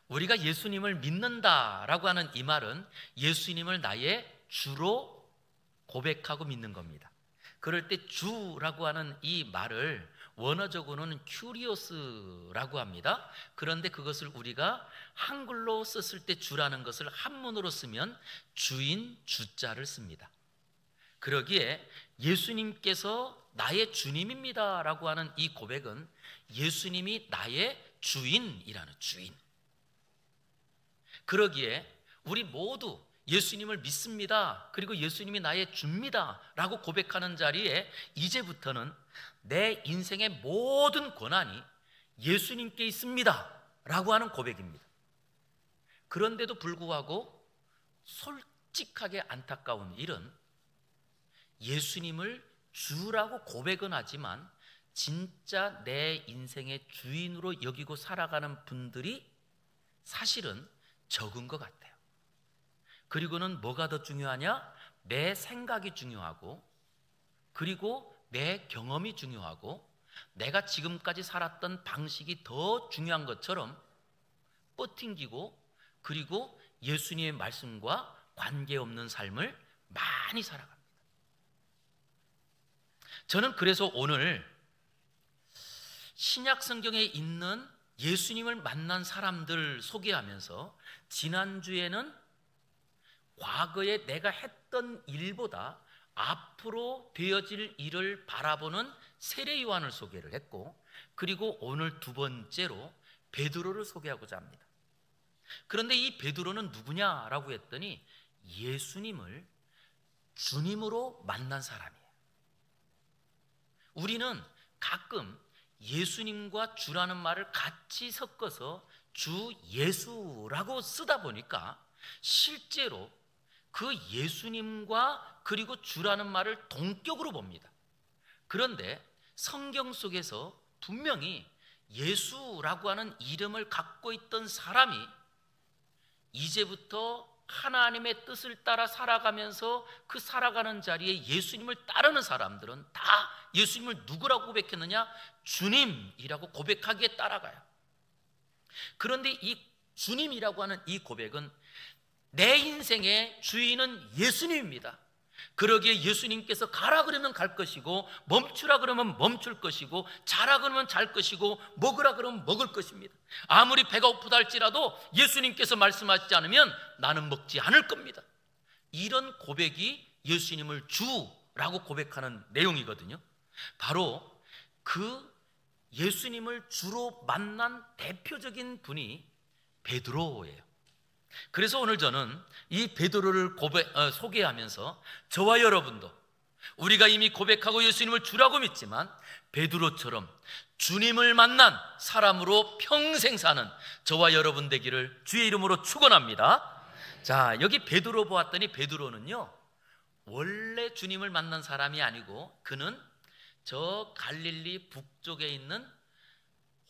우리가 예수님을 믿는다라고 하는 이 말은 예수님을 나의 주로 고백하고 믿는 겁니다. 그럴 때 주라고 하는 이 말을 원어적으로는 큐리오스라고 합니다. 그런데 그것을 우리가 한글로 썼을 때 주라는 것을 한문으로 쓰면 주인 주자를 씁니다. 그러기에 예수님께서 나의 주님입니다 라고 하는 이 고백은 예수님이 나의 주인이라는 주인. 그러기에 우리 모두 예수님을 믿습니다, 그리고 예수님이 나의 주입니다 라고 고백하는 자리에 이제부터는 내 인생의 모든 권한이 예수님께 있습니다 라고 하는 고백입니다. 그런데도 불구하고 솔직하게 안타까운 일은 예수님을 주라고 고백은 하지만 진짜 내 인생의 주인으로 여기고 살아가는 분들이 사실은 적은 것 같아요. 그리고는 뭐가 더 중요하냐? 내 생각이 중요하고, 그리고 내 경험이 중요하고, 내가 지금까지 살았던 방식이 더 중요한 것처럼 뻗팅기고, 그리고 예수님의 말씀과 관계없는 삶을 많이 살아갑니다. 저는 그래서 오늘 신약 성경에 있는 예수님을 만난 사람들 소개하면서 지난주에는 과거에 내가 했던 일보다 앞으로 되어질 일을 바라보는 세례 요한을 소개를 했고, 그리고 오늘 두 번째로 베드로를 소개하고자 합니다. 그런데 이 베드로는 누구냐라고 했더니 예수님을 주님으로 만난 사람이에요. 우리는 가끔 예수님과 주라는 말을 같이 섞어서 주 예수라고 쓰다 보니까 실제로 그 예수님과 그리고 주라는 말을 동격으로 봅니다. 그런데 성경 속에서 분명히 예수라고 하는 이름을 갖고 있던 사람이 이제부터 하나님의 뜻을 따라 살아가면서 그 살아가는 자리에 예수님을 따르는 사람들은 다 예수님을 누구라고 고백했느냐? 주님이라고 고백하기에 따라가요. 그런데 이 주님이라고 하는 이 고백은 내 인생의 주인은 예수님입니다. 그러기에 예수님께서 가라 그러면 갈 것이고, 멈추라 그러면 멈출 것이고, 자라 그러면 잘 것이고, 먹으라 그러면 먹을 것입니다. 아무리 배가 고프다 할지라도 예수님께서 말씀하시지 않으면 나는 먹지 않을 겁니다. 이런 고백이 예수님을 주라고 고백하는 내용이거든요. 바로 그 예수님을 주로 만난 대표적인 분이 베드로예요. 그래서 오늘 저는 이 베드로를 소개하면서 저와 여러분도 우리가 이미 고백하고 예수님을 주라고 믿지만 베드로처럼 주님을 만난 사람으로 평생 사는 저와 여러분 되기를 주의 이름으로 축원합니다. 자, 여기 베드로 보았더니 베드로는요 원래 주님을 만난 사람이 아니고 그는 저 갈릴리 북쪽에 있는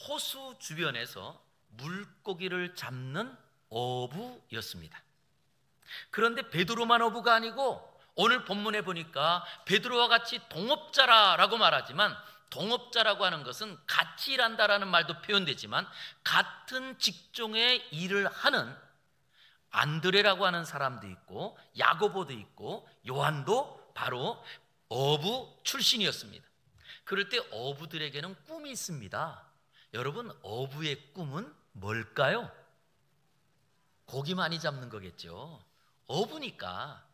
호수 주변에서 물고기를 잡는 어부였습니다. 그런데 베드로만 어부가 아니고 오늘 본문에 보니까 베드로와 같이 동업자라고 말하지만, 동업자라고 하는 것은 같이 일한다라는 말도 표현되지만 같은 직종의 일을 하는 안드레라고 하는 사람도 있고 야고보도 있고 요한도 바로 어부 출신이었습니다. 그럴 때 어부들에게는 꿈이 있습니다. 여러분, 어부의 꿈은 뭘까요? 고기 많이 잡는 거겠죠. 어부니까.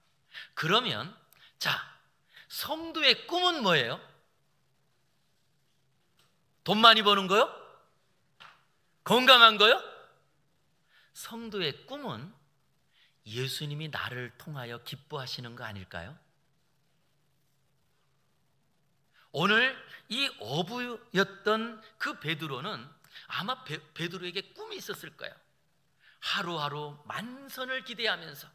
그러면 자, 성도의 꿈은 뭐예요? 돈 많이 버는 거요? 건강한 거요? 성도의 꿈은 예수님이 나를 통하여 기뻐하시는 거 아닐까요? 오늘 이 어부였던 그 베드로는 아마 베드로에게 꿈이 있었을 거예요. 하루하루 만선을 기대하면서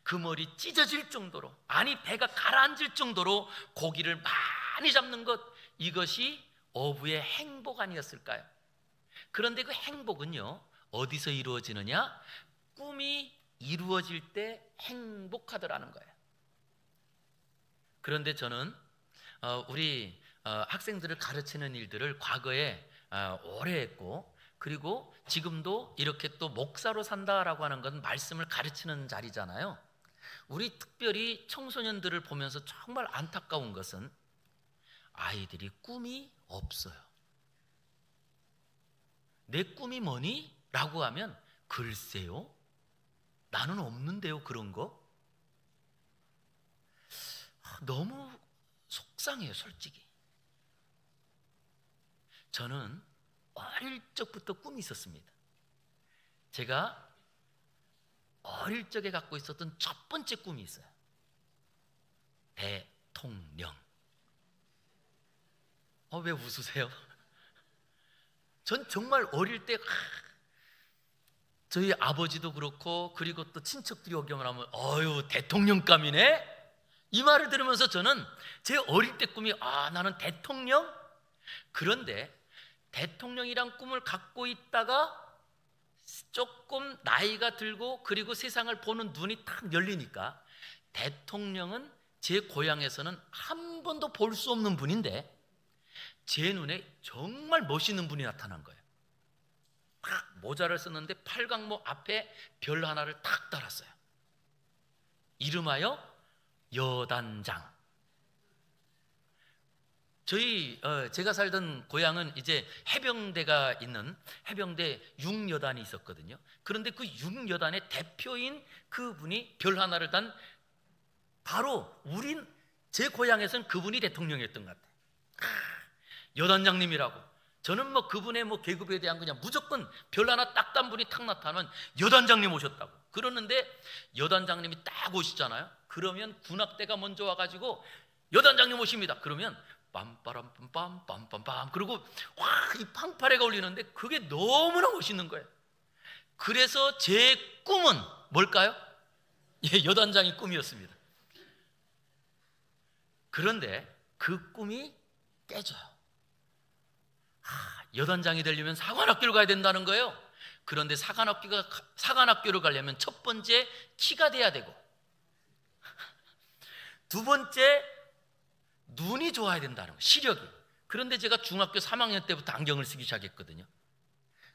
그 머리 찢어질 정도로, 아니 배가 가라앉을 정도로 고기를 많이 잡는 것, 이것이 어부의 행복 아니었을까요? 그런데 그 행복은요 어디서 이루어지느냐? 꿈이 이루어질 때 행복하더라는 거예요. 그런데 저는 우리 학생들을 가르치는 일들을 과거에 오래 했고, 그리고 지금도 이렇게 또 목사로 산다라고 하는 건 말씀을 가르치는 자리잖아요. 우리 특별히 청소년들을 보면서 정말 안타까운 것은 아이들이 꿈이 없어요. 내 꿈이 뭐니? 라고 하면 글쎄요, 나는 없는데요, 그런 거. 너무 속상해요, 솔직히. 저는 어릴 적부터 꿈이 있었습니다. 제가 어릴 적에 갖고 있었던 첫 번째 꿈이 있어요. 대통령. 왜 웃으세요? 전 정말 어릴 때 저희 아버지도 그렇고 그리고 또 친척들이 오기만 하면 어휴, 대통령감이네? 이 말을 들으면서 저는 제 어릴 때 꿈이 나는 대통령? 그런데 대통령이란 꿈을 갖고 있다가 조금 나이가 들고 그리고 세상을 보는 눈이 탁 열리니까 대통령은 제 고향에서는 한 번도 볼 수 없는 분인데 제 눈에 정말 멋있는 분이 나타난 거예요. 딱 모자를 썼는데 팔강모 앞에 별 하나를 탁 달았어요. 이름하여 여단장. 제가 살던 고향은 이제 해병대가 있는 해병대 6여단이 있었거든요. 그런데 그 6여단의 대표인 그분이 별 하나를 단 바로 제 고향에서는 그분이 대통령이었던 것 같아요. 여단장님이라고. 저는 그분의 계급에 대한 그냥 무조건 별 하나 딱 단 분이 탁 나타나면 여단장님 오셨다고. 그러는데 여단장님이 딱 오시잖아요. 그러면 군악대가 먼저 와가지고 여단장님 오십니다. 그러면 빰빠람빰빰빰빰빰 그리고 이 팡파레가 울리는데 그게 너무나 멋있는 거예요. 그래서 제 꿈은 뭘까요? 여단장이 꿈이었습니다. 그런데 그 꿈이 깨져요. 여단장이 되려면 사관학교를 가야 된다는 거예요. 그런데 사관학교를 가려면 첫 번째 키가 돼야 되고 두 번째 눈이 좋아야 된다는 거예요. 시력이. 그런데 제가 중학교 3학년 때부터 안경을 쓰기 시작했거든요.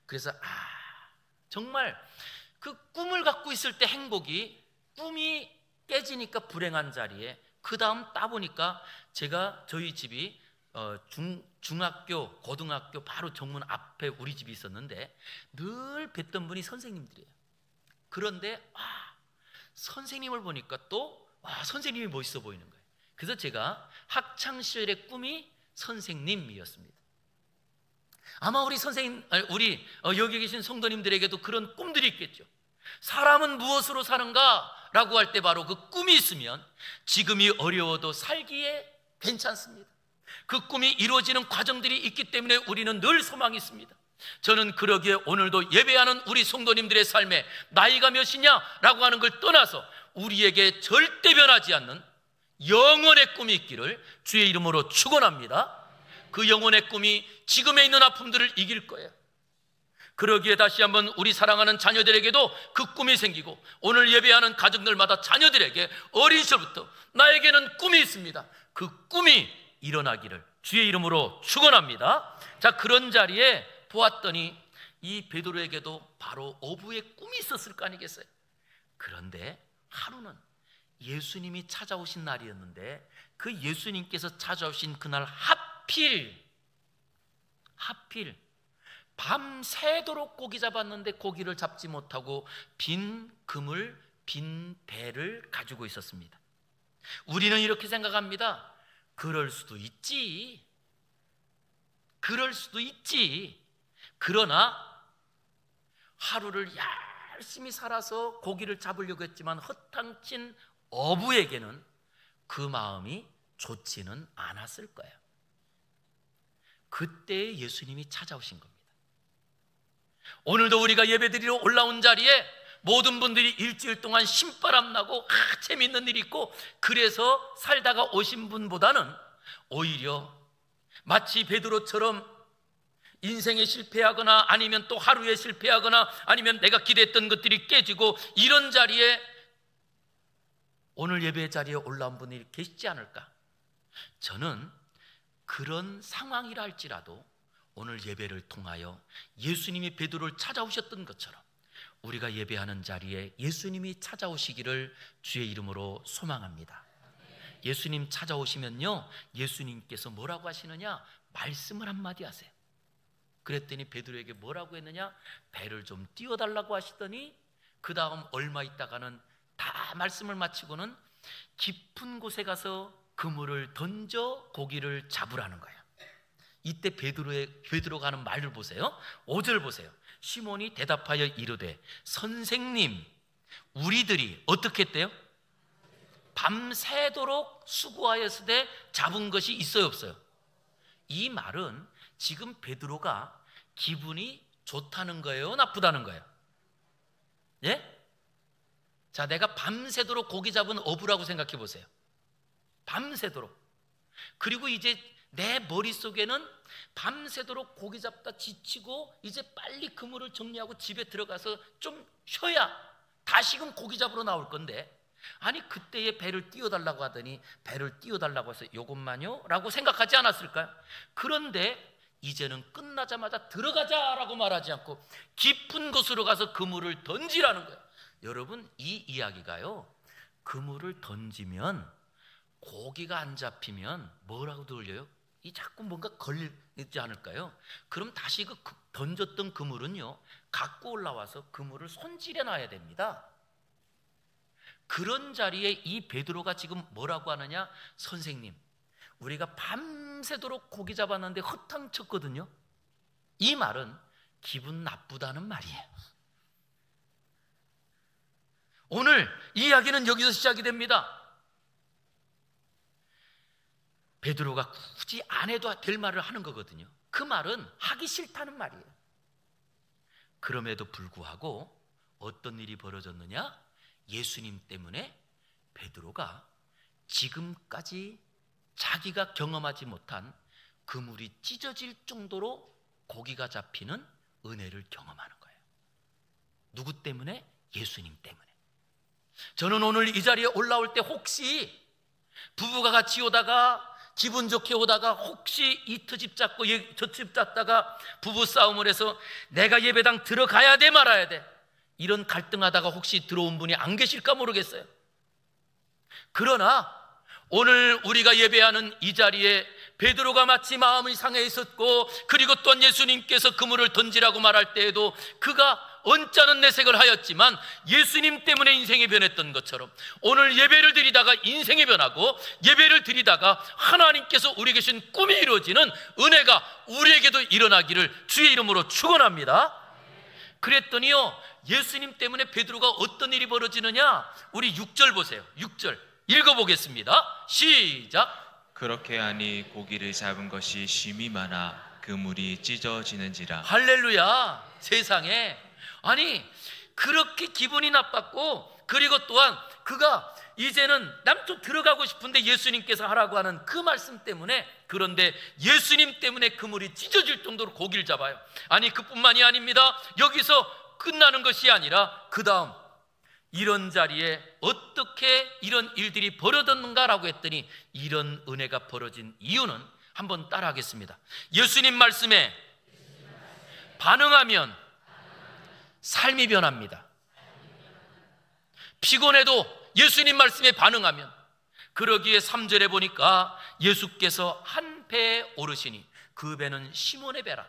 그래서 정말 그 꿈을 갖고 있을 때 행복이 꿈이 깨지니까 불행한 자리에 그 다음 따보니까 제가 저희 집이 중학교, 고등학교 바로 정문 앞에 우리 집이 있었는데 늘 뵀던 분이 선생님들이에요. 그런데 선생님을 보니까 또 선생님이 멋있어 보이는 거예요. 그래서 제가 학창시절의 꿈이 선생님이었습니다. 아마 우리 여기 계신 성도님들에게도 그런 꿈들이 있겠죠. 사람은 무엇으로 사는가? 라고 할 때 바로 그 꿈이 있으면 지금이 어려워도 살기에 괜찮습니다. 그 꿈이 이루어지는 과정들이 있기 때문에 우리는 늘 소망이 있습니다. 저는 그러기에 오늘도 예배하는 우리 성도님들의 삶에 나이가 몇이냐라고 하는 걸 떠나서 우리에게 절대 변하지 않는 영원의 꿈이 있기를 주의 이름으로 축원합니다. 그 영원의 꿈이 지금에 있는 아픔들을 이길 거예요. 그러기에 다시 한번 우리 사랑하는 자녀들에게도 그 꿈이 생기고 오늘 예배하는 가정들마다 자녀들에게 어린 시절부터 나에게는 꿈이 있습니다. 그 꿈이 일어나기를 주의 이름으로 축원합니다. 자, 그런 자리에 보았더니 이 베드로에게도 바로 어부의 꿈이 있었을 거 아니겠어요? 그런데 하루는 예수님이 찾아오신 날이었는데 그 예수님께서 찾아오신 그날 하필 밤새도록 고기 잡았는데 고기를 잡지 못하고 빈 그물, 빈 배를 가지고 있었습니다. 우리는 이렇게 생각합니다. 그럴 수도 있지. 그러나 하루를 열심히 살아서 고기를 잡으려고 했지만 허탕친 어부에게는 그 마음이 좋지는 않았을 거예요. 그때 예수님이 찾아오신 겁니다. 오늘도 우리가 예배드리러 올라온 자리에 모든 분들이 일주일 동안 신바람 나고 재밌는 일이 있고 그래서 살다가 오신 분보다는 오히려 마치 베드로처럼 인생에 실패하거나 아니면 또 하루에 실패하거나 아니면 내가 기대했던 것들이 깨지고 이런 자리에 오늘 예배 자리에 올라온 분이 계시지 않을까? 저는 그런 상황이라 할지라도 오늘 예배를 통하여 예수님이 베드로를 찾아오셨던 것처럼 우리가 예배하는 자리에 예수님이 찾아오시기를 주의 이름으로 소망합니다. 예수님 찾아오시면요, 예수님께서 뭐라고 하시느냐? 말씀을 한마디 하세요. 그랬더니 베드로에게 뭐라고 했느냐? 배를 좀 띄워달라고 하시더니 그 다음 얼마 있다가는 다 말씀을 마치고는 깊은 곳에 가서 그물을 던져 고기를 잡으라는 거예요. 이때 베드로가 하는 말을 보세요. 5절 보세요. 시몬이 대답하여 이르되 선생님, 우리들이 어떻게 했대요? 밤새도록 수고하였으되 잡은 것이 있어요, 없어요? 이 말은 지금 베드로가 기분이 좋다는 거예요, 나쁘다는 거예요? 예? 자, 내가 밤새도록 고기 잡은 어부라고 생각해 보세요. 밤새도록. 그리고 이제 내 머릿속에는 밤새도록 고기 잡다 지치고 이제 빨리 그물을 정리하고 집에 들어가서 좀 쉬어야 다시금 고기 잡으러 나올 건데, 아니 그때에 배를 띄워달라고 하더니 배를 띄워달라고 해서 요것만요? 라고 생각하지 않았을까요? 그런데 이제는 끝나자마자 들어가자라고 말하지 않고 깊은 곳으로 가서 그물을 던지라는 거예요. 여러분, 이 이야기가요, 그물을 던지면 고기가 안 잡히면 뭐라고 들려요? 이 자꾸 뭔가 걸리지 않을까요? 그럼 다시 그 던졌던 그물은요, 갖고 올라와서 그물을 손질해 놔야 됩니다. 그런 자리에 이 베드로가 지금 뭐라고 하느냐? 선생님, 우리가 밤새도록 고기 잡았는데 허탕쳤거든요. 이 말은 기분 나쁘다는 말이에요. 오늘 이 이야기는 여기서 시작이 됩니다. 베드로가 굳이 안 해도 될 말을 하는 거거든요. 그 말은 하기 싫다는 말이에요. 그럼에도 불구하고 어떤 일이 벌어졌느냐? 예수님 때문에 베드로가 지금까지 자기가 경험하지 못한 그물이 찢어질 정도로 고기가 잡히는 은혜를 경험하는 거예요. 누구 때문에? 예수님 때문에. 저는 오늘 이 자리에 올라올 때 혹시 부부가 같이 오다가 기분 좋게 오다가 혹시 이 집 잡고 저 집 잡다가 부부싸움을 해서 내가 예배당 들어가야 돼 말아야 돼, 이런 갈등하다가 혹시 들어온 분이 안 계실까 모르겠어요. 그러나 오늘 우리가 예배하는 이 자리에 베드로가 마치 마음이 상해 있었고, 그리고 또한 예수님께서 그물을 던지라고 말할 때에도 그가 언짢은 내색을 하였지만 예수님 때문에 인생이 변했던 것처럼 오늘 예배를 드리다가 인생이 변하고 예배를 드리다가 하나님께서 우리에게 주신 꿈이 이루어지는 은혜가 우리에게도 일어나기를 주의 이름으로 축원합니다. 그랬더니요, 예수님 때문에 베드로가 어떤 일이 벌어지느냐? 우리 6절 보세요. 6절 읽어보겠습니다. 시작. 그렇게 하니 고기를 잡은 것이 심이 많아 그물이 찢어지는지라. 할렐루야. 세상에, 아니 그렇게 기분이 나빴고, 그리고 또한 그가 이제는 난 좀 들어가고 싶은데 예수님께서 하라고 하는 그 말씀 때문에, 그런데 예수님 때문에 그물이 찢어질 정도로 고기를 잡아요. 아니 그뿐만이 아닙니다. 여기서 끝나는 것이 아니라 그 다음 이런 자리에 어떻게 이런 일들이 벌어졌는가라고 했더니 이런 은혜가 벌어진 이유는 한번 따라하겠습니다. 예수님 말씀에 반응하면 삶이 변합니다. 피곤해도 예수님 말씀에 반응하면. 그러기에 3절에 보니까 예수께서 한 배에 오르시니 그 배는 시몬의 배라.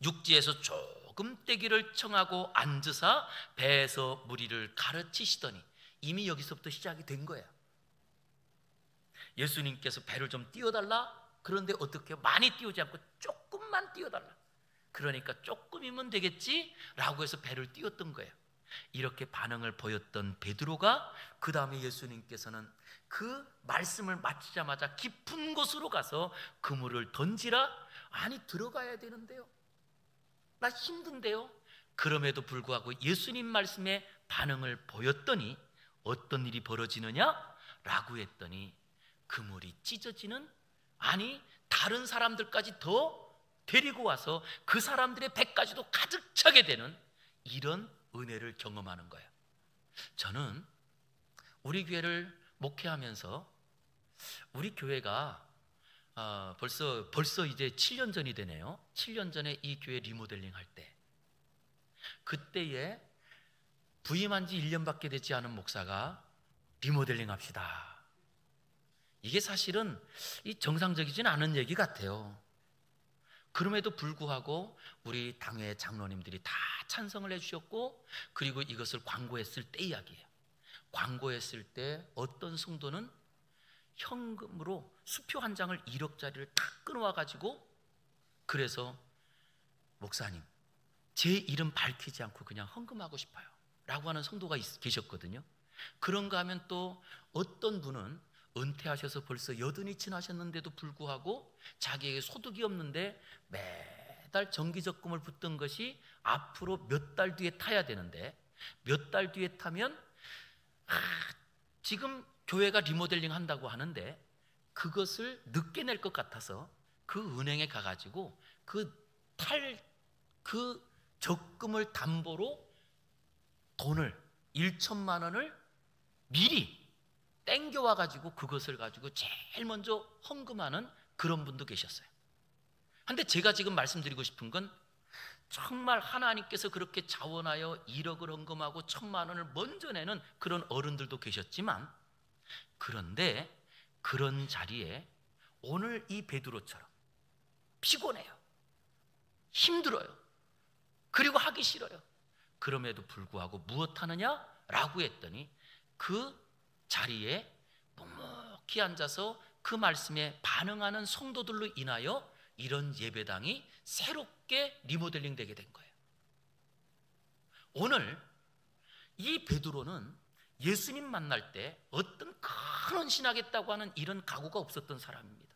육지에서 조금 떼기를 청하고 앉으사 배에서 무리를 가르치시더니, 이미 여기서부터 시작이 된 거예요. 예수님께서 배를 좀 띄워달라. 그런데 어떻게 많이 띄우지 않고 조금만 띄워달라. 그러니까 조금이면 되겠지 라고 해서 배를 띄웠던 거예요. 이렇게 반응을 보였던 베드로가 그 다음에 예수님께서는 그 말씀을 마치자마자 깊은 곳으로 가서 그물을 던지라. 아니 들어가야 되는데요, 나 힘든데요. 그럼에도 불구하고 예수님 말씀에 반응을 보였더니 어떤 일이 벌어지느냐 라고 했더니 그물이 찢어지는, 아니 다른 사람들까지 더 데리고 와서 그 사람들의 배까지도 가득 차게 되는 이런 은혜를 경험하는 거예요. 저는 우리 교회를 목회하면서 우리 교회가 벌써 이제 7년 전이 되네요. 7년 전에 이 교회 리모델링 할 때, 그때에 부임한 지 1년밖에 되지 않은 목사가 리모델링 합시다. 이게 사실은 정상적이진 않은 얘기 같아요. 그럼에도 불구하고 우리 당회 장로님들이 다 찬성을 해주셨고, 그리고 이것을 광고했을 때 이야기예요. 광고했을 때 어떤 성도는 현금으로 수표 한 장을 1억짜리를 딱 끊어와가지고, 그래서 목사님 제 이름 밝히지 않고 그냥 헌금하고 싶어요 라고 하는 성도가 계셨거든요. 그런가 하면 또 어떤 분은 은퇴하셔서 벌써 80이 지나셨는데도 불구하고 자기에게 소득이 없는데 매달 정기적금을 붓던 것이 앞으로 몇 달 뒤에 타야 되는데, 몇 달 뒤에 타면 지금 교회가 리모델링 한다고 하는데 그것을 늦게 낼 것 같아서 그 은행에 가가지고 그 적금을 담보로 돈을 1천만 원을 미리 땡겨와가지고 그것을 가지고 제일 먼저 헌금하는 그런 분도 계셨어요. 그런데 제가 지금 말씀드리고 싶은 건, 정말 하나님께서 그렇게 자원하여 1억을 헌금하고 1,000만 원을 먼저 내는 그런 어른들도 계셨지만, 그런데 그런 자리에 오늘 이 베드로처럼 피곤해요, 힘들어요, 그리고 하기 싫어요. 그럼에도 불구하고 무엇하느냐? 라고 했더니 그 자리에 묵묵히 앉아서 그 말씀에 반응하는 성도들로 인하여 이런 예배당이 새롭게 리모델링 되게 된 거예요. 오늘 이 베드로는 예수님 만날 때 어떤 큰 헌신하겠다고 하는 이런 각오가 없었던 사람입니다.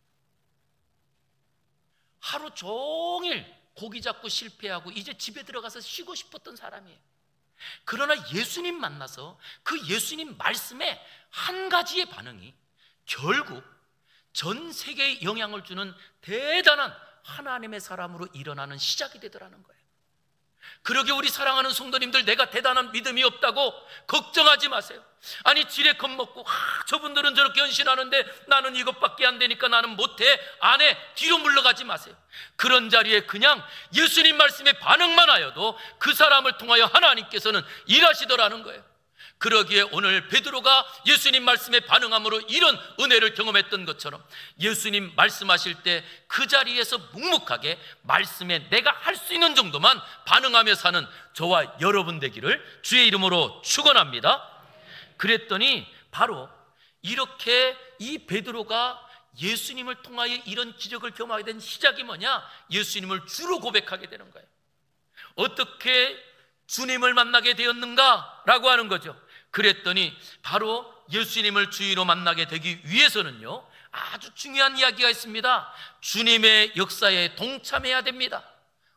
하루 종일 고기 잡고 실패하고 이제 집에 들어가서 쉬고 싶었던 사람이에요. 그러나 예수님 만나서 그 예수님 말씀에 한 가지의 반응이 결국 전 세계에 영향을 주는 대단한 하나님의 사람으로 일어나는 시작이 되더라는 거예요. 그러게 우리 사랑하는 성도님들, 내가 대단한 믿음이 없다고 걱정하지 마세요. 아니 지레 겁먹고 저분들은 저렇게 헌신하는데 나는 이것밖에 안 되니까 나는 못해, 안 해, 뒤로 물러가지 마세요. 그런 자리에 그냥 예수님 말씀에 반응만 하여도 그 사람을 통하여 하나님께서는 일하시더라는 거예요. 그러기에 오늘 베드로가 예수님 말씀에 반응함으로 이런 은혜를 경험했던 것처럼, 예수님 말씀하실 때 그 자리에서 묵묵하게 말씀에 내가 할 수 있는 정도만 반응하며 사는 저와 여러분 되기를 주의 이름으로 축원합니다. 그랬더니 바로 이렇게 이 베드로가 예수님을 통하여 이런 기적을 경험하게 된 시작이 뭐냐? 예수님을 주로 고백하게 되는 거예요. 어떻게 주님을 만나게 되었는가? 라고 하는 거죠. 그랬더니 바로 예수님을 주인으로 만나게 되기 위해서는요, 아주 중요한 이야기가 있습니다. 주님의 역사에 동참해야 됩니다.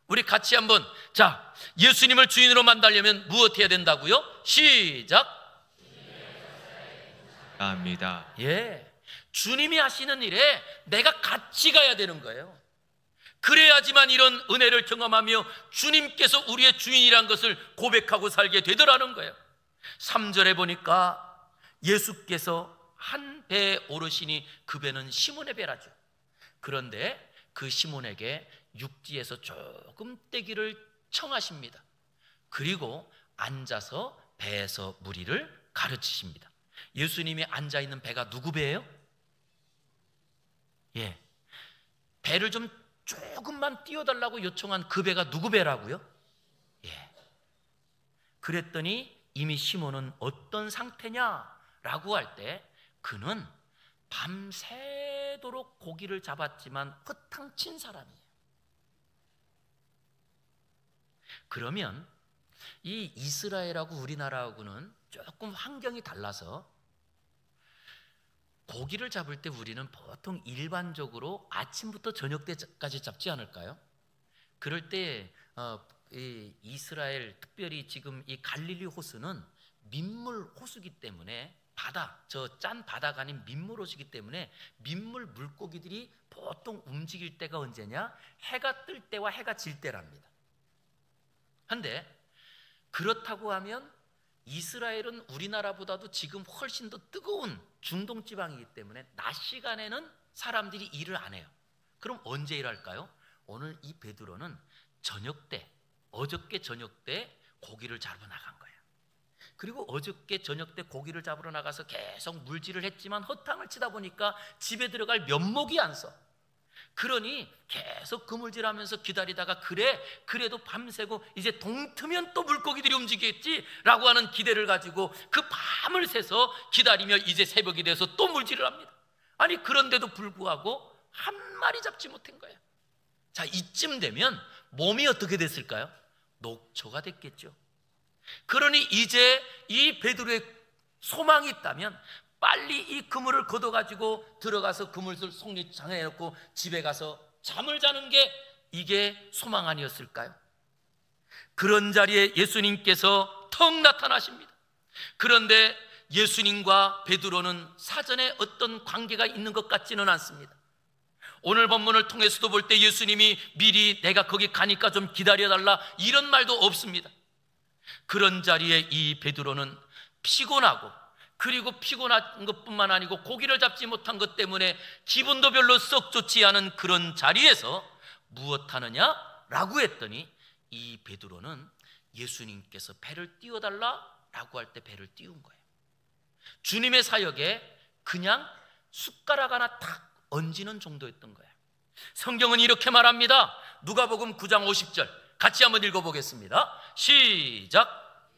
우리 같이 한번, 자, 예수님을 주인으로 만나려면 무엇 해야 된다고요? 시작. 합니다. 예, 주님이 하시는 일에 내가 같이 가야 되는 거예요. 그래야지만 이런 은혜를 경험하며 주님께서 우리의 주인이란 것을 고백하고 살게 되더라는 거예요. 3절에 보니까 예수께서 한 배에 오르시니 그 배는 시몬의 배라죠. 그런데 그 시몬에게 육지에서 조금 떼기를 청하십니다. 그리고 앉아서 배에서 무리를 가르치십니다. 예수님이 앉아있는 배가 누구 배예요? 예, 배를 좀 조금만 띄워달라고 요청한 그 배가 누구 배라고요? 예. 그랬더니 이미 시몬은 어떤 상태냐라고 할 때 그는 밤새도록 고기를 잡았지만 허탕친 사람이에요. 그러면 이 이스라엘하고 우리나라하고는 조금 환경이 달라서 고기를 잡을 때 우리는 보통 일반적으로 아침부터 저녁 때까지 잡지 않을까요? 그럴 때 이 이스라엘, 특별히 지금 이 갈릴리 호수는 민물 호수기 때문에 저 짠 바다가 아닌 민물 호수기 때문에 민물 물고기들이 보통 움직일 때가 언제냐? 해가 뜰 때와 해가 질 때랍니다. 그런데 그렇다고 하면 이스라엘은 우리나라보다도 지금 훨씬 더 뜨거운 중동 지방이기 때문에 낮 시간에는 사람들이 일을 안 해요. 그럼 언제 일할까요? 오늘 이 베드로는 어저께 저녁 때 고기를 잡으러 나간 거예요. 그리고 어저께 저녁 때 고기를 잡으러 나가서 계속 물질을 했지만 허탕을 치다 보니까 집에 들어갈 면목이 안 서. 그러니 계속 그물질하면서 기다리다가 그래도 밤새고 이제 동트면 또 물고기들이 움직이겠지라고 하는 기대를 가지고 그 밤을 새서 기다리며 이제 새벽이 돼서 또 물질을 합니다. 아니 그런데도 불구하고 한 마리 잡지 못한 거예요. 자, 이쯤 되면 몸이 어떻게 됐을까요? 녹초가 됐겠죠. 그러니 이제 이 베드로의 소망이 있다면 빨리 이 그물을 걷어가지고 들어가서 그물을 속리장에 놓고 집에 가서 잠을 자는 게 이게 소망 아니었을까요? 그런 자리에 예수님께서 턱 나타나십니다. 그런데 예수님과 베드로는 사전에 어떤 관계가 있는 것 같지는 않습니다. 오늘 본문을 통해서도 볼 때 예수님이 미리 내가 거기 가니까 좀 기다려달라 이런 말도 없습니다. 그런 자리에 이 베드로는 피곤하고, 그리고 피곤한 것뿐만 아니고 고기를 잡지 못한 것 때문에 기분도 별로 썩 좋지 않은 그런 자리에서 무엇하느냐라고 했더니 이 베드로는 예수님께서 배를 띄워달라라고 할 때 배를 띄운 거예요. 주님의 사역에 그냥 숟가락 하나 탁 얹는 정도였던 거예요. 성경은 이렇게 말합니다. 누가복음 9장 50절 같이 한번 읽어보겠습니다. 시작.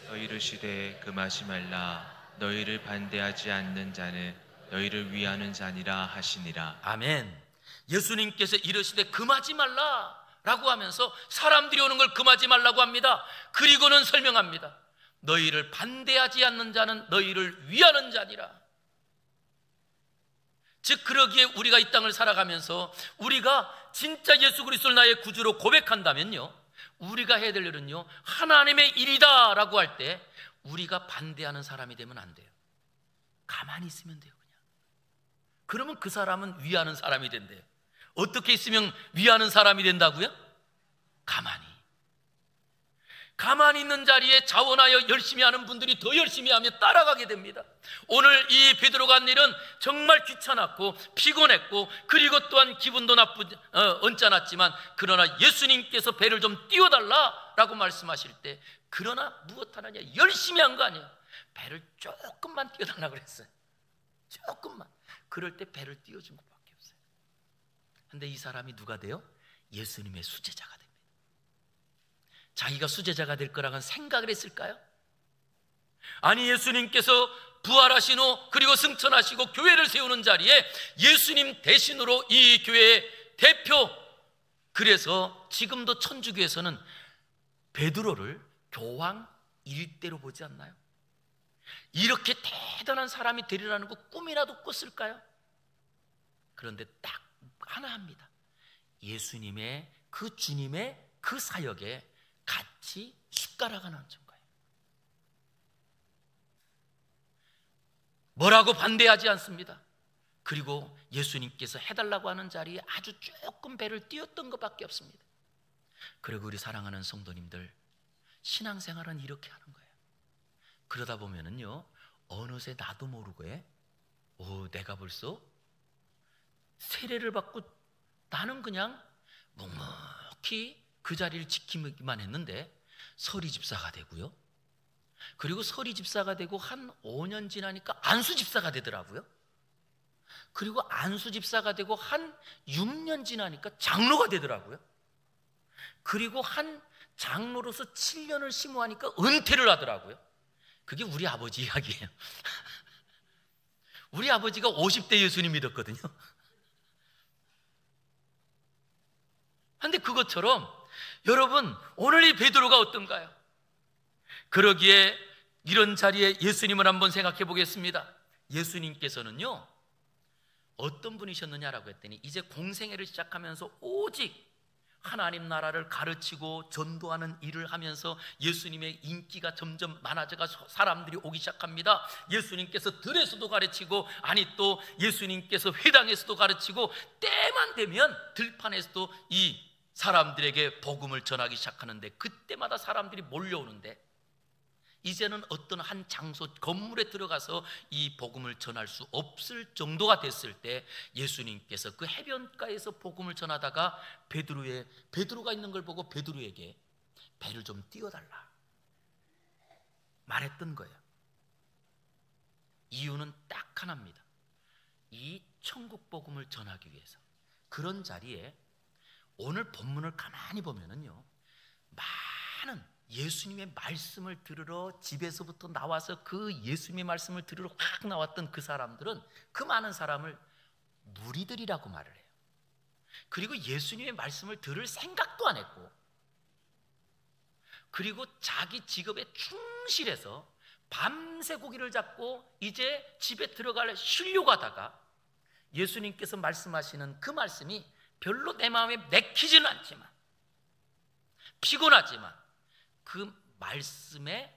너희를 시되 금하지 말라. 너희를 반대하지 않는 자는 너희를 위하는 자니라 하시니라. 아멘. 예수님께서 이르시되 금하지 말라라고 하면서 사람들이 오는 걸 금하지 말라고 합니다. 그리고는 설명합니다. 너희를 반대하지 않는 자는 너희를 위하는 자니라. 즉 그러기에 우리가 이 땅을 살아가면서 우리가 진짜 예수 그리스도를 나의 구주로 고백한다면요, 우리가 해야 될 일은요, 하나님의 일이다 라고 할 때 우리가 반대하는 사람이 되면 안 돼요. 가만히 있으면 돼요. 그냥. 그러면 그 사람은 위하는 사람이 된대요. 어떻게 있으면 위하는 사람이 된다고요? 가만히 있는 자리에 자원하여 열심히 하는 분들이 더 열심히 하며 따라가게 됩니다. 오늘 이 베드로가 한 일은 정말 귀찮았고 피곤했고, 그리고 또한 기분도 언짢았지만, 그러나 예수님께서 배를 좀 띄워달라라고 말씀하실 때, 그러나 무엇하느냐, 열심히 한 거 아니에요. 배를 조금만 띄워달라고 그랬어요. 조금만. 그럴 때 배를 띄워준 것밖에 없어요. 근데 이 사람이 누가 돼요? 예수님의 수제자가 됩니다. 자기가 수제자가 될 거라고는 생각을 했을까요? 아니, 예수님께서 부활하신 후 그리고 승천하시고 교회를 세우는 자리에 예수님 대신으로 이 교회의 대표, 그래서 지금도 천주교에서는 베드로를 교황 일대로 보지 않나요? 이렇게 대단한 사람이 되리라는 거 꿈이라도 꿨을까요? 그런데 딱 하나 합니다. 예수님의 그 주님의 그 사역에 같이 숟가락 하나 얹은 거예요. 뭐라고 반대하지 않습니다. 그리고 예수님께서 해달라고 하는 자리에 아주 조금 배를 띄웠던 것밖에 없습니다. 그리고 우리 사랑하는 성도님들, 신앙생활은 이렇게 하는 거예요. 그러다 보면은요, 어느새 나도 모르게 내가 벌써 세례를 받고 나는 그냥 묵묵히 그 자리를 지키기만 했는데 서리 집사가 되고요, 그리고 서리 집사가 되고 한 5년 지나니까 안수 집사가 되더라고요. 그리고 안수 집사가 되고 한 6년 지나니까 장로가 되더라고요. 그리고 한 장로로서 7년을 심호하니까 은퇴를 하더라고요. 그게 우리 아버지 이야기예요. 우리 아버지가 50대 예수님 믿었거든요. 그런데 그것처럼 여러분, 오늘 이 베드로가 어떤가요? 그러기에 이런 자리에 예수님을 한번 생각해 보겠습니다. 예수님께서는요, 어떤 분이셨느냐라고 했더니 이제 공생애를 시작하면서 오직 하나님 나라를 가르치고 전도하는 일을 하면서 예수님의 인기가 점점 많아져서 사람들이 오기 시작합니다. 예수님께서 들에서도 가르치고, 아니 또 예수님께서 회당에서도 가르치고, 때만 되면 들판에서도 이 사람들에게 복음을 전하기 시작하는데, 그때마다 사람들이 몰려오는데, 이제는 어떤 한 장소 건물에 들어가서 이 복음을 전할 수 없을 정도가 됐을 때 예수님께서 그 해변가에서 복음을 전하다가 베드로가 있는 걸 보고 베드로에게 배를 좀 띄워달라 말했던 거예요. 이유는 딱 하나입니다. 이 천국 복음을 전하기 위해서. 그런 자리에 오늘 본문을 가만히 보면은요, 많은 예수님의 말씀을 들으러 집에서부터 나와서 그 예수님의 말씀을 들으러 확 나왔던 그 사람들은 그 많은 사람을 무리들이라고 말을 해요. 그리고 예수님의 말씀을 들을 생각도 안 했고, 그리고 자기 직업에 충실해서 밤새 고기를 잡고 이제 집에 들어갈 쉬려고 하다가 예수님께서 말씀하시는 그 말씀이 별로 내 마음에 내키지는 않지만, 피곤하지만 그 말씀에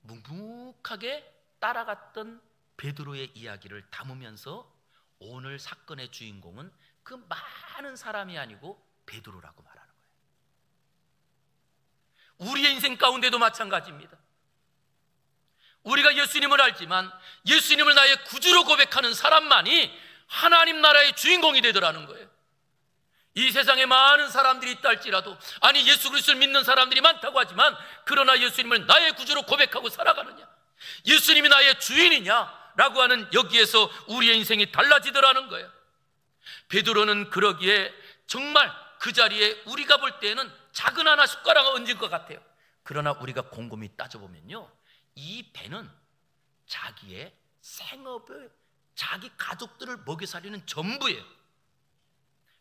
묵묵하게 따라갔던 베드로의 이야기를 담으면서 오늘 사건의 주인공은 그 많은 사람이 아니고 베드로라고 말하는 거예요. 우리의 인생 가운데도 마찬가지입니다. 우리가 예수님을 알지만 예수님을 나의 구주로 고백하는 사람만이 하나님 나라의 주인공이 되더라는 거예요. 이 세상에 많은 사람들이 있다 할지라도, 아니 예수 그리스도를 믿는 사람들이 많다고 하지만, 그러나 예수님을 나의 구주로 고백하고 살아가느냐, 예수님이 나의 주인이냐라고 하는 여기에서 우리의 인생이 달라지더라는 거예요. 베드로는 그러기에 정말 그 자리에 우리가 볼 때에는 작은 하나 숟가락을 얹은 것 같아요. 그러나 우리가 곰곰이 따져보면요, 이 배는 자기의 생업을, 자기 가족들을 먹여 살리는 전부예요.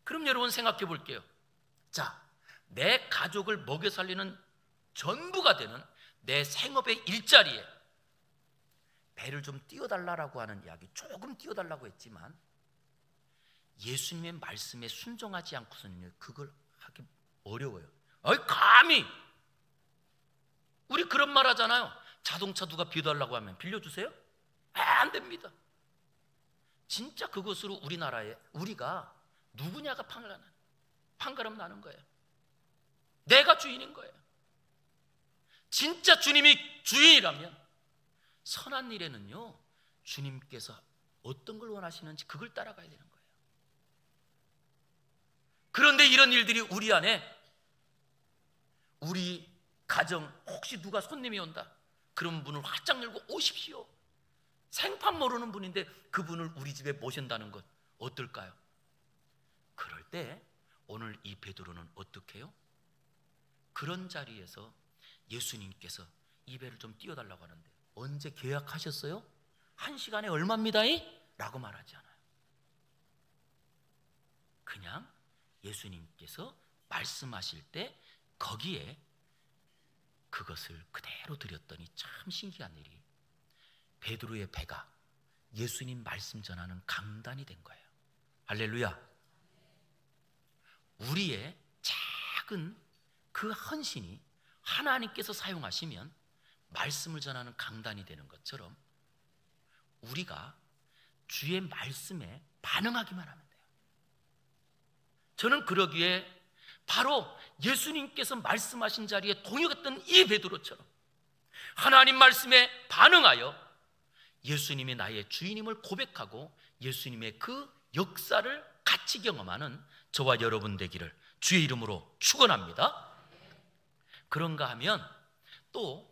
그럼 여러분 생각해 볼게요. 자, 내 가족을 먹여 살리는 전부가 되는 내 생업의 일자리에 배를 좀 띄워달라고 하는 이야기, 조금 띄워달라고 했지만 예수님의 말씀에 순종하지 않고서는 그걸 하기 어려워요. 감히 우리 그런 말 하잖아요. 자동차 누가 빌려달라고 하면 빌려주세요? 안 됩니다. 진짜 그것으로 우리나라에 우리가 누구냐가 판가름 나는 거예요. 내가 주인인 거예요. 진짜 주님이 주인이라면 선한 일에는요, 주님께서 어떤 걸 원하시는지 그걸 따라가야 되는 거예요. 그런데 이런 일들이 우리 안에, 우리 가정 혹시 누가 손님이 온다, 그런 분을 활짝 열고 오십시오. 생판 모르는 분인데 그분을 우리 집에 모신다는 것 어떨까요? 그럴 때 오늘 이 베드로는 어떻게 해요? 그런 자리에서 예수님께서 이 배를 좀 띄워달라고 하는데, 언제 계약하셨어요? 1시간에 얼마입니다이? 라고 말하지 않아요. 그냥 예수님께서 말씀하실 때 거기에 그것을 그대로 드렸더니 참 신기한 일이, 베드로의 배가 예수님 말씀 전하는 강단이 된 거예요. 할렐루야. 우리의 작은 그 헌신이 하나님께서 사용하시면 말씀을 전하는 강단이 되는 것처럼 우리가 주의 말씀에 반응하기만 하면 돼요. 저는 그러기에 바로 예수님께서 말씀하신 자리에 동역했던 이 베드로처럼 하나님 말씀에 반응하여 예수님이 나의 주인임을 고백하고 예수님의 그 역사를 같이 경험하는 저와 여러분 되기를 주의 이름으로 축원합니다. 그런가 하면 또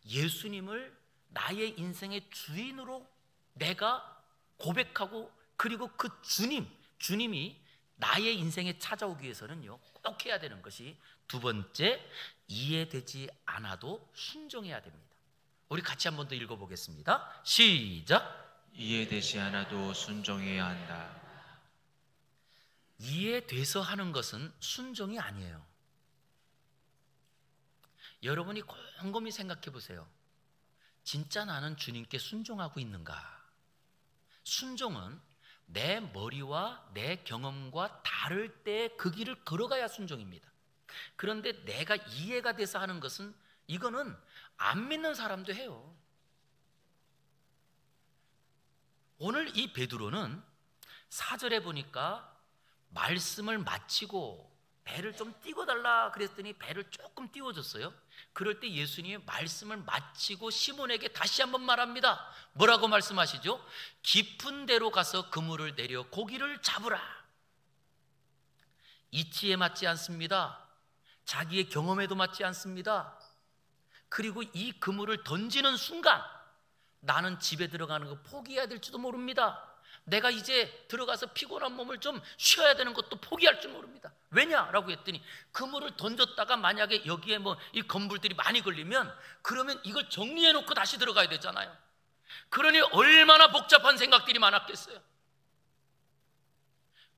예수님을 나의 인생의 주인으로 내가 고백하고, 그리고 그 주님이 나의 인생에 찾아오기 위해서는요, 꼭 해야 되는 것이 두 번째, 이해되지 않아도 순종해야 됩니다. 우리 같이 한 번 더 읽어보겠습니다. 시작. 이해되지 않아도 순종해야 한다. 이해돼서 하는 것은 순종이 아니에요. 여러분이 곰곰이 생각해 보세요. 진짜 나는 주님께 순종하고 있는가? 순종은 내 머리와 내 경험과 다를 때 그 길을 걸어가야 순종입니다. 그런데 내가 이해가 돼서 하는 것은, 이거는 안 믿는 사람도 해요. 오늘 이 베드로는 4절에 보니까 말씀을 마치고 배를 좀 띄워달라 그랬더니 배를 조금 띄워줬어요. 그럴 때 예수님이 말씀을 마치고 시몬에게 다시 한번 말합니다. 뭐라고 말씀하시죠? 깊은 데로 가서 그물을 내려 고기를 잡으라. 이치에 맞지 않습니다. 자기의 경험에도 맞지 않습니다. 그리고 이 그물을 던지는 순간 나는 집에 들어가는 거 포기해야 될지도 모릅니다. 내가 이제 들어가서 피곤한 몸을 좀 쉬어야 되는 것도 포기할 줄 모릅니다. 왜냐라고 했더니 그물을 던졌다가 만약에 여기에 뭐 이 건물들이 많이 걸리면 그러면 이걸 정리해 놓고 다시 들어가야 되잖아요. 그러니 얼마나 복잡한 생각들이 많았겠어요.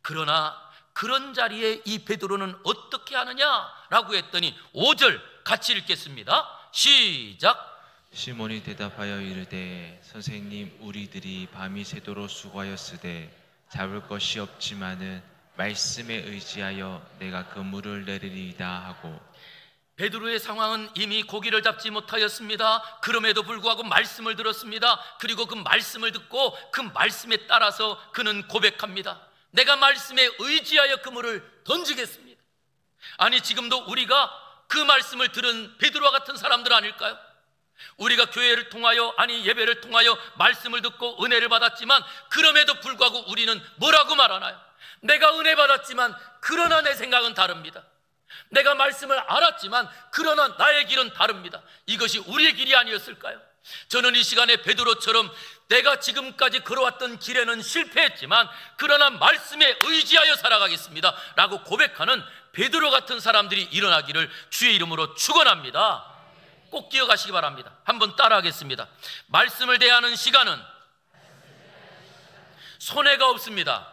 그러나 그런 자리에 이 베드로는 어떻게 하느냐라고 했더니 5절 같이 읽겠습니다. 시작. 시몬이 대답하여 이르되 선생님, 우리들이 밤이 새도록 수고하였으되 잡을 것이 없지만은 말씀에 의지하여 내가 그물을 내리리이다 하고. 베드로의 상황은 이미 고기를 잡지 못하였습니다. 그럼에도 불구하고 말씀을 들었습니다. 그리고 그 말씀을 듣고 그 말씀에 따라서 그는 고백합니다. 내가 말씀에 의지하여 그물을 던지겠습니다. 아니, 지금도 우리가 그 말씀을 들은 베드로와 같은 사람들 아닐까요? 우리가 교회를 통하여, 아니 예배를 통하여 말씀을 듣고 은혜를 받았지만 그럼에도 불구하고 우리는 뭐라고 말하나요? 내가 은혜 받았지만 그러나 내 생각은 다릅니다. 내가 말씀을 알았지만 그러나 나의 길은 다릅니다. 이것이 우리의 길이 아니었을까요? 저는 이 시간에 베드로처럼 내가 지금까지 걸어왔던 길에는 실패했지만 그러나 말씀에 의지하여 살아가겠습니다 라고 고백하는 베드로 같은 사람들이 일어나기를 주의 이름으로 축원합니다. 꼭 기억하시기 바랍니다. 한번 따라하겠습니다. 말씀을 대하는 시간은 손해가 없습니다.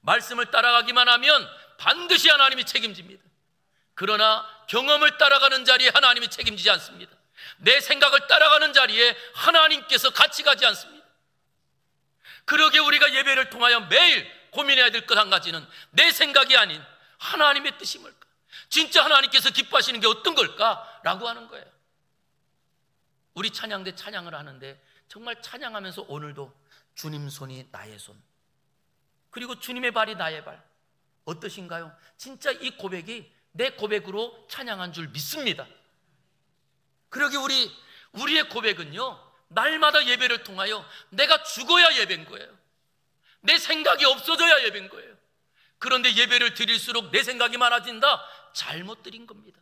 말씀을 따라가기만 하면 반드시 하나님이 책임집니다. 그러나 경험을 따라가는 자리에 하나님이 책임지지 않습니다. 내 생각을 따라가는 자리에 하나님께서 같이 가지 않습니다. 그러기에 우리가 예배를 통하여 매일 고민해야 될 것 한 가지는 내 생각이 아닌 하나님의 뜻이 뭘까? 진짜 하나님께서 기뻐하시는 게 어떤 걸까? 라고 하는 거예요. 우리 찬양대 찬양을 하는데 정말 찬양하면서 오늘도 주님 손이 나의 손, 그리고 주님의 발이 나의 발, 어떠신가요? 진짜 이 고백이 내 고백으로 찬양한 줄 믿습니다. 그러기 우리의 고백은요, 날마다 예배를 통하여 내가 죽어야 예배인 거예요. 내 생각이 없어져야 예배인 거예요. 그런데 예배를 드릴수록 내 생각이 많아진다? 잘못 드린 겁니다.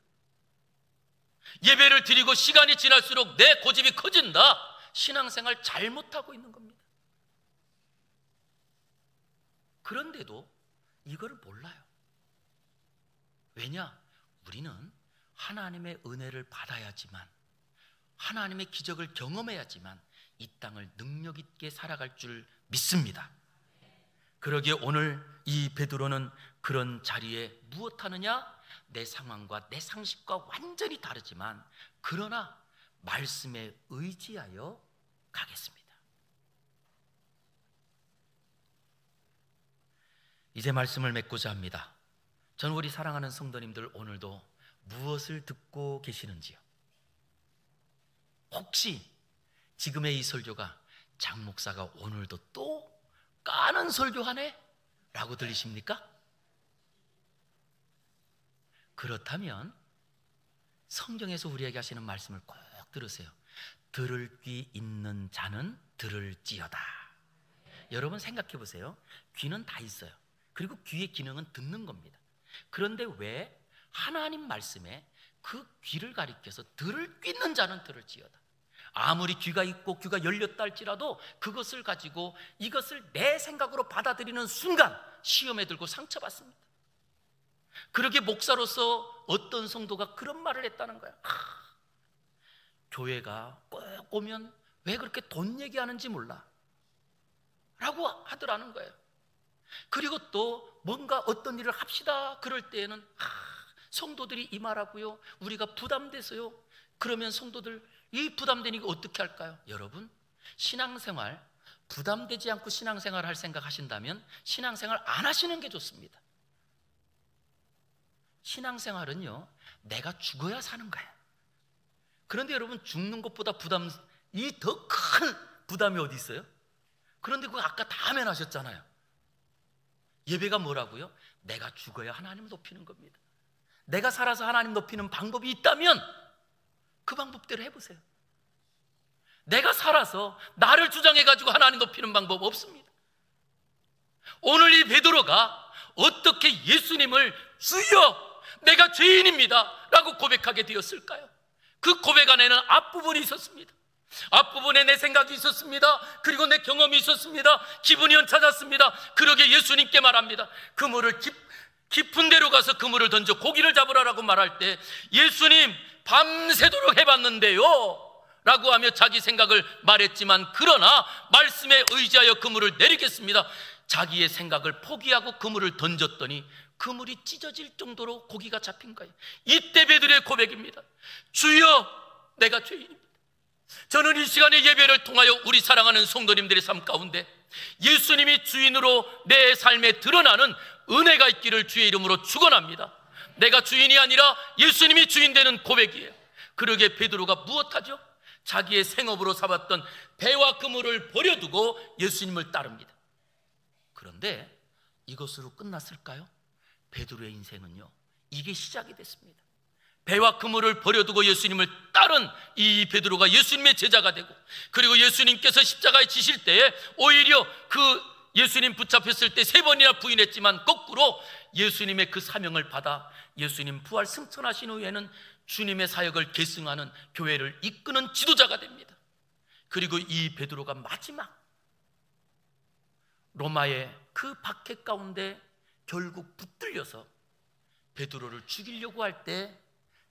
예배를 드리고 시간이 지날수록 내 고집이 커진다? 신앙생활 잘못하고 있는 겁니다. 그런데도 이거를 몰라요. 왜냐? 우리는 하나님의 은혜를 받아야지만, 하나님의 기적을 경험해야지만 이 땅을 능력 있게 살아갈 줄 믿습니다. 그러기에 오늘 이 베드로는 그런 자리에 무엇하느냐? 내 상황과 내 상식과 완전히 다르지만 그러나 말씀에 의지하여 가겠습니다. 이제 말씀을 맺고자 합니다. 저는 우리 사랑하는 성도님들 오늘도 무엇을 듣고 계시는지요? 혹시 지금의 이 설교가 장 목사가 오늘도 또 까는 설교하네? 라고 들리십니까? 그렇다면 성경에서 우리에게 하시는 말씀을 꼭 들으세요. 들을 귀 있는 자는 들을지어다. 여러분 생각해 보세요. 귀는 다 있어요. 그리고 귀의 기능은 듣는 겁니다. 그런데 왜 하나님 말씀에 그 귀를 가리켜서 들을 귀 있는 자는 들을지어다. 아무리 귀가 있고 귀가 열렸다 할지라도 그것을 가지고 이것을 내 생각으로 받아들이는 순간 시험에 들고 상처받습니다. 그러게 목사로서 어떤 성도가 그런 말을 했다는 거야. 교회가 꼭 오면 왜 그렇게 돈 얘기하는지 몰라 라고 하더라는 거예요. 그리고 또 뭔가 어떤 일을 합시다 그럴 때에는 성도들이 이 말하고요, 우리가 부담돼서요. 그러면 성도들 이 부담되니까 어떻게 할까요? 여러분, 신앙생활 부담되지 않고 신앙생활 할 생각 하신다면 신앙생활 안 하시는 게 좋습니다. 신앙생활은요, 내가 죽어야 사는 거예요. 그런데 여러분, 죽는 것보다 이 더 큰 부담이 어디 있어요? 그런데 그거 아까 다 면하셨잖아요. 예배가 뭐라고요? 내가 죽어야 하나님 높이는 겁니다. 내가 살아서 하나님 높이는 방법이 있다면 그 방법대로 해보세요. 내가 살아서 나를 주장해가지고 하나님 높이는 방법 없습니다. 오늘 이 베드로가 어떻게 예수님을 주여 내가 죄인입니다 라고 고백하게 되었을까요? 그 고백 안에는 앞부분이 있었습니다. 앞부분에 내 생각이 있었습니다. 그리고 내 경험이 있었습니다. 기분이 찾았습니다. 그러게 예수님께 말합니다. 그물을 깊은 데로 가서 그물을 던져 고기를 잡으라라고 말할 때 예수님 밤새도록 해봤는데요 라고 하며 자기 생각을 말했지만 그러나 말씀에 의지하여 그물을 내리겠습니다. 자기의 생각을 포기하고 그물을 던졌더니 그물이 찢어질 정도로 고기가 잡힌 거예요. 이때 베드로의 고백입니다. 주여 내가 죄인입니다. 저는 이 시간에 예배를 통하여 우리 사랑하는 성도님들의 삶 가운데 예수님이 주인으로 내 삶에 드러나는 은혜가 있기를 주의 이름으로 축원합니다. 내가 주인이 아니라 예수님이 주인 되는 고백이에요. 그러기에 베드로가 무엇하죠? 자기의 생업으로 삼았던 배와 그물을 버려두고 예수님을 따릅니다. 그런데 이것으로 끝났을까요? 베드로의 인생은요, 이게 시작이 됐습니다. 배와 그물을 버려두고 예수님을 따른 이 베드로가 예수님의 제자가 되고, 그리고 예수님께서 십자가에 지실 때에 오히려 그 예수님 붙잡혔을 때 3번이나 부인했지만 거꾸로 예수님의 그 사명을 받아 예수님 부활 승천하신 후에는 주님의 사역을 계승하는 교회를 이끄는 지도자가 됩니다. 그리고 이 베드로가 마지막 로마의 그 박해 가운데 결국 붙들려서 베드로를 죽이려고 할 때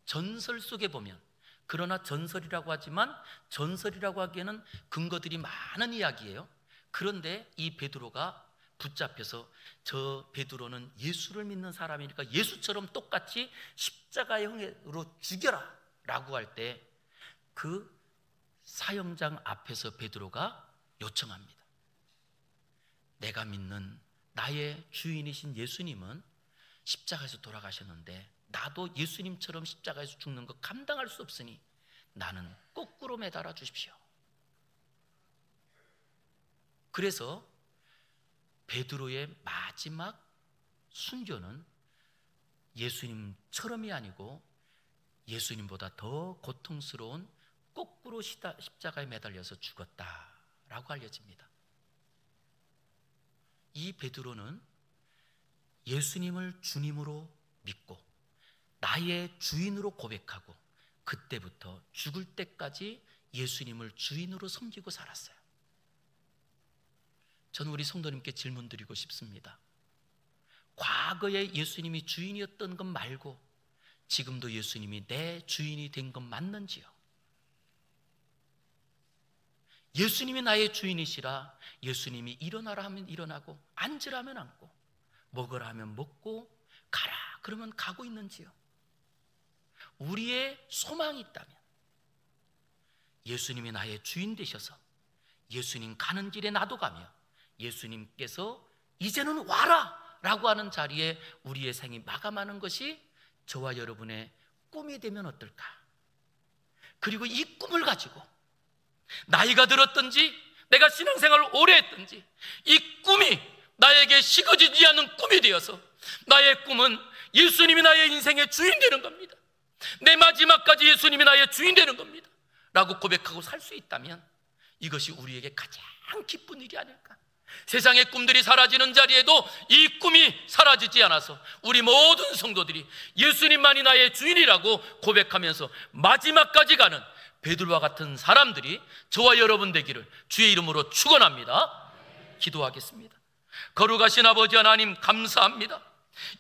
전설 속에 보면, 그러나 전설이라고 하지만 전설이라고 하기에는 근거들이 많은 이야기예요. 그런데 이 베드로가 붙잡혀서 저 베드로는 예수를 믿는 사람이니까 예수처럼 똑같이 십자가의 형으로 죽여라 라고 할 때 그 사형장 앞에서 베드로가 요청합니다. 내가 믿는 나의 주인이신 예수님은 십자가에서 돌아가셨는데 나도 예수님처럼 십자가에서 죽는 거 감당할 수 없으니 나는 거꾸로 매달아 주십시오. 그래서 베드로의 마지막 순교는 예수님처럼이 아니고 예수님보다 더 고통스러운 거꾸로 십자가에 매달려서 죽었다라고 알려집니다. 이 베드로는 예수님을 주님으로 믿고 나의 주인으로 고백하고 그때부터 죽을 때까지 예수님을 주인으로 섬기고 살았어요. 저는 우리 성도님께 질문 드리고 싶습니다. 과거에 예수님이 주인이었던 것 말고 지금도 예수님이 내 주인이 된 것 맞는지요? 예수님이 나의 주인이시라 예수님이 일어나라 하면 일어나고 앉으라 하면 앉고 먹으라 하면 먹고 가라 그러면 가고 있는지요? 우리의 소망이 있다면 예수님이 나의 주인 되셔서 예수님 가는 길에 나도 가며 예수님께서 이제는 와라 라고 하는 자리에 우리의 생이 마감하는 것이 저와 여러분의 꿈이 되면 어떨까? 그리고 이 꿈을 가지고 나이가 들었든지 내가 신앙생활을 오래 했든지 이 꿈이 나에게 식어지지 않는 꿈이 되어서 나의 꿈은 예수님이 나의 인생의 주인 되는 겁니다. 내 마지막까지 예수님이 나의 주인 되는 겁니다 라고 고백하고 살 수 있다면 이것이 우리에게 가장 기쁜 일이 아닐까. 세상의 꿈들이 사라지는 자리에도 이 꿈이 사라지지 않아서 우리 모든 성도들이 예수님만이 나의 주인이라고 고백하면서 마지막까지 가는 베드로와 같은 사람들이 저와 여러분 되기를 주의 이름으로 축원합니다. 기도하겠습니다. 거룩하신 아버지 하나님 감사합니다.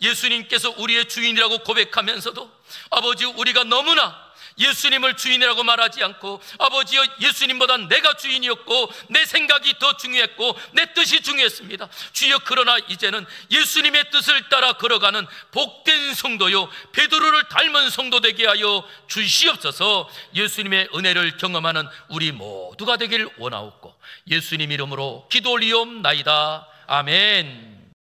예수님께서 우리의 주인이라고 고백하면서도 아버지 우리가 너무나 예수님을 주인이라고 말하지 않고 아버지여 예수님보다 내가 주인이었고 내 생각이 더 중요했고 내 뜻이 중요했습니다. 주여 그러나 이제는 예수님의 뜻을 따라 걸어가는 복된 성도요 베드로를 닮은 성도 되게 하여 주시옵소서. 예수님의 은혜를 경험하는 우리 모두가 되길 원하옵고 예수님 이름으로 기도 올리옵나이다. 아멘.